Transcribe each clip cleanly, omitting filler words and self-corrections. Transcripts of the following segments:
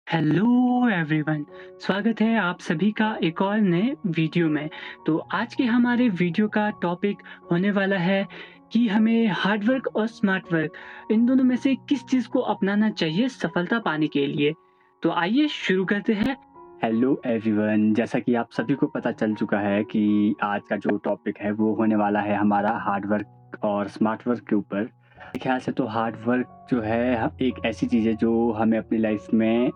Hello everyone. स्वागत है आप सभी का एक और नए वीडियो में। तो आज के हमारे वीडियो का टॉपिक होने वाला है कि हमें हार्ड वर्क और स्मार्ट वर्क इन दोनों में से किस चीज़ को अपनाना चाहिए सफलता पाने के लिए। तो आइए शुरू करते हैं। हेलो एवरीवन, जैसा कि आप सभी को पता चल चुका है कि आज का जो टॉपिक है वो होने वाला है हमारा हार्ड वर्क और स्मार्ट वर्क के ऊपर। मेरे ख्याल से तो हार्ड वर्क जो है एक ऐसी चीज़ है जो हमें अपनी लाइफ में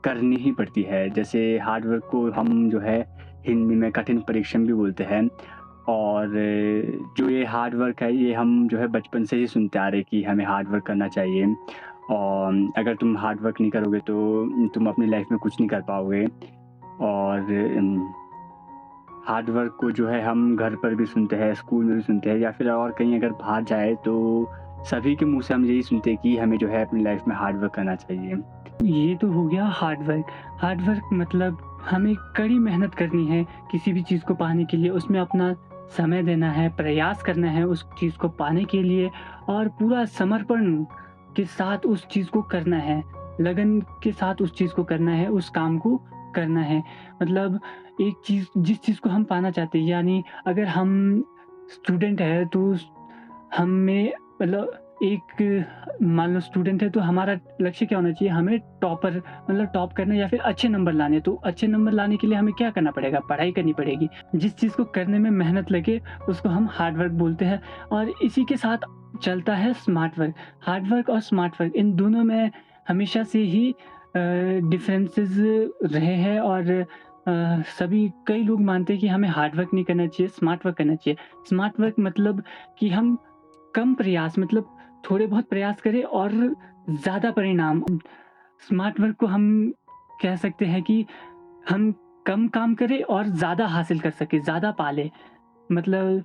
करनी ही पड़ती है। जैसे हार्ड वर्क को हम जो है हिंदी में कठिन परिश्रम भी बोलते हैं। और जो ये हार्ड वर्क है ये हम जो है बचपन से ही सुनते आ रहे हैं कि हमें हार्ड वर्क करना चाहिए। और अगर तुम हार्ड वर्क नहीं करोगे तो तुम अपनी लाइफ में कुछ नहीं कर पाओगे। और हार्ड वर्क को जो है हम घर पर भी सुनते हैं, स्कूल में भी सुनते हैं या फिर और कहीं अगर बाहर जाए तो सभी के मुँह से हम यही सुनते हैं कि हमें जो है अपनी लाइफ में हार्ड वर्क करना चाहिए। ये तो हो गया हार्ड वर्क। हार्ड वर्क मतलब हमें कड़ी मेहनत करनी है किसी भी चीज़ को पाने के लिए, उसमें अपना समय देना है, प्रयास करना है उस चीज़ को पाने के लिए और पूरा समर्पण के साथ उस चीज़ को करना है, लगन के साथ उस चीज़ को करना है, उस काम को करना है। मतलब एक चीज़ जिस चीज़ को हम पाना चाहते हैं, यानी अगर हम स्टूडेंट है तो हमें मतलब एक मान लो स्टूडेंट है तो हमारा लक्ष्य क्या होना चाहिए, हमें टॉपर मतलब टॉप करना या फिर अच्छे नंबर लाने। तो अच्छे नंबर लाने के लिए हमें क्या करना पड़ेगा, पढ़ाई करनी पड़ेगी। जिस चीज़ को करने में मेहनत लगे उसको हम हार्ड वर्क बोलते हैं। और इसी के साथ चलता है स्मार्ट वर्क। हार्ड वर्क और स्मार्ट वर्क इन दोनों में हमेशा से ही डिफरेंसेस रहे हैं। और सभी कई लोग मानते हैं कि हमें हार्ड वर्क नहीं करना चाहिए, स्मार्ट वर्क करना चाहिए। स्मार्ट वर्क मतलब कि हम कम प्रयास मतलब थोड़े बहुत प्रयास करें और ज़्यादा परिणाम। स्मार्ट वर्क को हम कह सकते हैं कि हम कम काम करें और ज़्यादा हासिल कर सकें, ज़्यादा पा लें। मतलब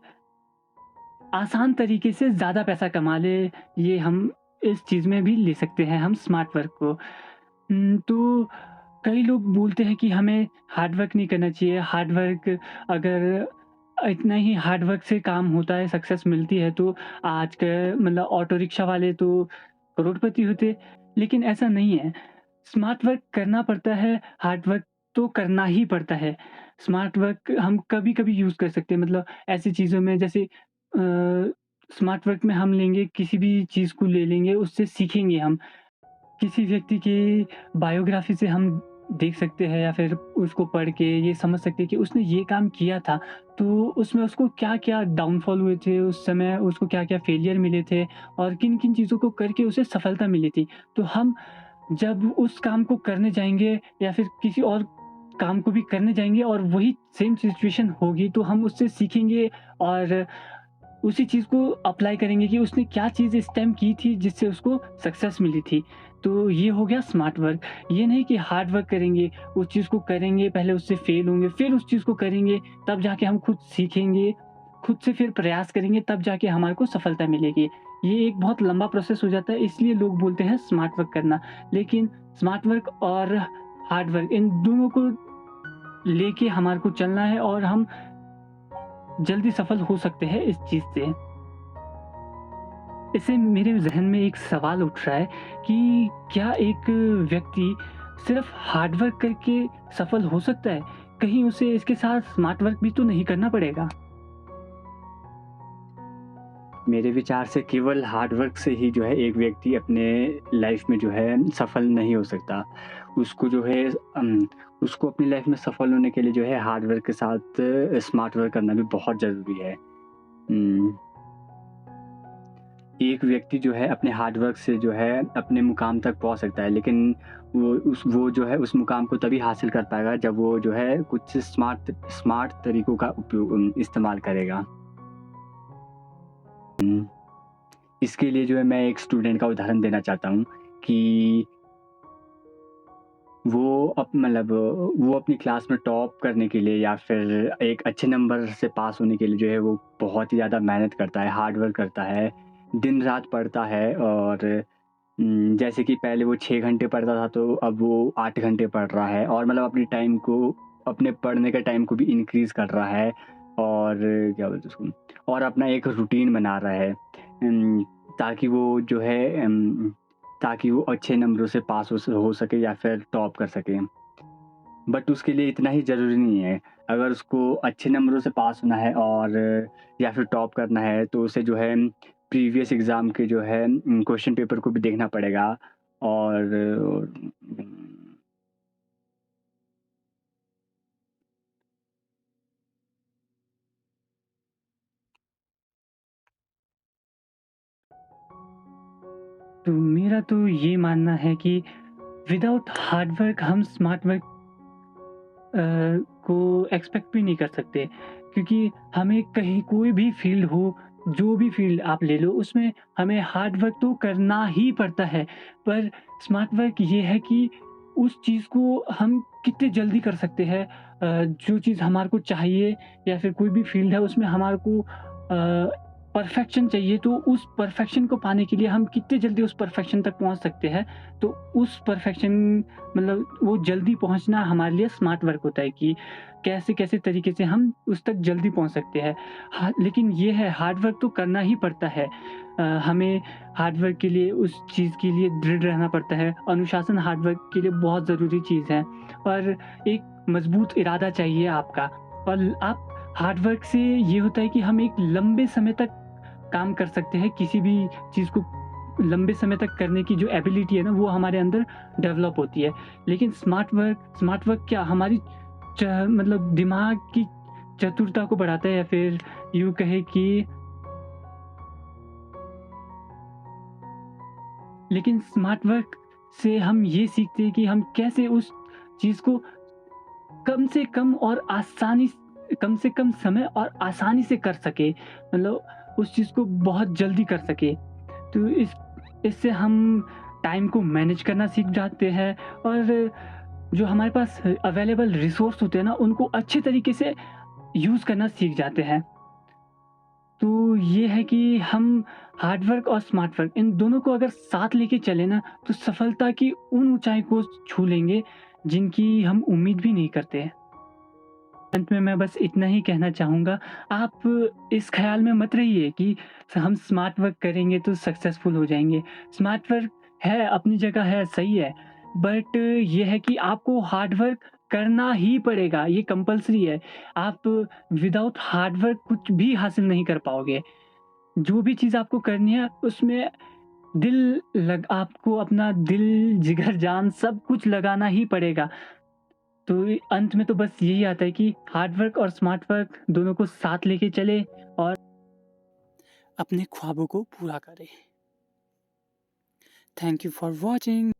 आसान तरीके से ज़्यादा पैसा कमा लें, ये हम इस चीज़ में भी ले सकते हैं हम स्मार्ट वर्क को। तो कई लोग बोलते हैं कि हमें हार्ड वर्क नहीं करना चाहिए। हार्ड वर्क अगर इतना ही हार्ड वर्क से काम होता है, सक्सेस मिलती है तो आज के मतलब ऑटो रिक्शा वाले तो करोड़पति होते, लेकिन ऐसा नहीं है। स्मार्ट वर्क करना पड़ता है, हार्ड वर्क तो करना ही पड़ता है। स्मार्ट वर्क हम कभी-कभी यूज़ कर सकते हैं, मतलब ऐसी चीज़ों में जैसे स्मार्ट वर्क में हम लेंगे किसी भी चीज़ को ले लेंगे, उससे सीखेंगे हम। किसी व्यक्ति की बायोग्राफ़ी से हम देख सकते हैं या फिर उसको पढ़ के ये समझ सकते हैं कि उसने ये काम किया था, तो उसमें उसको क्या-क्या डाउनफॉल हुए थे, उस समय उसको क्या-क्या फेलियर मिले थे और किन-किन चीज़ों को करके उसे सफलता मिली थी। तो हम जब उस काम को करने जाएँगे या फिर किसी और काम को भी करने जाएँगे और वही सेम सिचुएशन होगी, तो हम उससे सीखेंगे और उसी चीज़ को अप्लाई करेंगे कि उसने क्या चीज़ इस टाइम की थी जिससे उसको सक्सेस मिली थी। तो ये हो गया स्मार्ट वर्क। ये नहीं कि हार्ड वर्क करेंगे, उस चीज़ को करेंगे, पहले उससे फेल होंगे, फिर उस चीज़ को करेंगे, तब जाके हम खुद सीखेंगे, खुद से फिर प्रयास करेंगे, तब जाके हमारे को सफलता मिलेगी। ये एक बहुत लंबा प्रोसेस हो जाता है, इसलिए लोग बोलते हैं स्मार्ट वर्क करना। लेकिन स्मार्ट वर्क और हार्ड वर्क इन दोनों को लेके हमारे को चलना है और हम जल्दी सफल हो सकते हैं इस चीज़ से। इससे मेरे ज़हन में एक सवाल उठ रहा है कि क्या एक व्यक्ति सिर्फ़ हार्ड वर्क करके सफल हो सकता है? कहीं उसे इसके साथ स्मार्ट वर्क भी तो नहीं करना पड़ेगा? मेरे विचार से केवल हार्ड वर्क से ही जो है एक व्यक्ति अपने लाइफ में जो है सफल नहीं हो सकता। उसको जो है उसको अपनी लाइफ में सफल होने के लिए जो है हार्ड वर्क के साथ स्मार्ट वर्क करना भी बहुत ज़रूरी है। उम एक व्यक्ति जो है अपने हार्ड वर्क से जो है अपने मुकाम तक पहुँच सकता है, लेकिन वो जो है उस मुकाम को तभी हासिल कर पाएगा जब वो जो है कुछ स्मार्ट स्मार्ट तरीकों का इस्तेमाल करेगा। इसके लिए जो है मैं एक स्टूडेंट का उदाहरण देना चाहता हूँ कि वो अपनी क्लास में टॉप करने के लिए या फिर एक अच्छे नंबर से पास होने के लिए जो है वो बहुत ही ज़्यादा मेहनत करता है, हार्ड वर्क करता है, दिन-रात पढ़ता है। और जैसे कि पहले वो 6 घंटे पढ़ता था तो अब वो 8 घंटे पढ़ रहा है और मतलब अपने पढ़ने के टाइम को भी इंक्रीज़ कर रहा है। और क्या बोलते हैं उसको, और अपना एक रूटीन बना रहा है, ताकि वो जो है ताकि वो अच्छे नंबरों से पास हो सके या फिर टॉप कर सके। बट उसके लिए इतना ही ज़रूरी नहीं है। अगर उसको अच्छे नंबरों से पास होना है और या फिर टॉप करना है तो उसे जो है प्रीवियस एग्ज़ाम के जो है क्वेश्चन पेपर को भी देखना पड़ेगा और तो मेरा तो ये मानना है कि विदाउट हार्ड वर्क हम स्मार्ट वर्क को एक्सपेक्ट भी नहीं कर सकते, क्योंकि हमें कहीं कोई भी फील्ड हो, जो भी फील्ड आप ले लो, उसमें हमें हार्ड वर्क तो करना ही पड़ता है। पर स्मार्ट वर्क ये है कि उस चीज़ को हम कितने जल्दी कर सकते हैं। जो चीज़ हमारे को चाहिए या फिर कोई भी फील्ड है उसमें हमारे को परफेक्शन चाहिए, तो उस परफेक्शन को पाने के लिए हम कितने जल्दी उस परफेक्शन तक पहुँच सकते हैं। तो उस परफेक्शन मतलब वो जल्दी पहुँचना हमारे लिए स्मार्ट वर्क होता है कि कैसे-कैसे तरीके से हम उस तक जल्दी पहुँच सकते हैं। हाँ, लेकिन ये है हार्ड वर्क तो करना ही पड़ता है। हमें हार्ड वर्क के लिए उस चीज़ के लिए दृढ़ रहना पड़ता है। अनुशासन हार्ड वर्क के लिए बहुत ज़रूरी चीज़ है और एक मज़बूत इरादा चाहिए आपका। और आप हार्ड वर्क से ये होता है कि हम एक लंबे समय तक काम कर सकते हैं, किसी भी चीज़ को लंबे समय तक करने की जो एबिलिटी है ना, वो हमारे अंदर डेवलप होती है। लेकिन स्मार्ट वर्क क्या हमारी मतलब दिमाग की चतुरता को बढ़ाता है, या फिर यूँ कहें कि लेकिन स्मार्ट वर्क से हम ये सीखते हैं कि हम कैसे उस चीज़ को कम से कम समय और आसानी से कर सकें। मतलब उस चीज़ को बहुत जल्दी कर सकें। तो इससे हम टाइम को मैनेज करना सीख जाते हैं और जो हमारे पास अवेलेबल रिसोर्स होते हैं ना, उनको अच्छे तरीके से यूज़ करना सीख जाते हैं। तो ये है कि हम हार्ड वर्क और स्मार्ट वर्क इन दोनों को अगर साथ लेके चले ना, तो सफलता की उन ऊँचाई को छू लेंगे, जिनकी हम उम्मीद भी नहीं करते हैं। अंत में मैं बस इतना ही कहना चाहूँगा, आप इस ख़्याल में मत रहिए कि हम स्मार्ट वर्क करेंगे तो सक्सेसफुल हो जाएँगे। स्मार्ट वर्क है, अपनी जगह है, सही है, बट ये है कि आपको हार्ड वर्क करना ही पड़ेगा, ये कंपल्सरी है। आप विदाउट हार्ड वर्क कुछ भी हासिल नहीं कर पाओगे। जो भी चीज़ आपको करनी है, उसमें आपको अपना दिल, जिगर, जान सब कुछ लगाना ही पड़ेगा। तो अंत में तो बस यही आता है कि हार्ड वर्क और स्मार्ट वर्क दोनों को साथ लेके चले और अपने ख्वाबों को पूरा करें। Thank you for watching.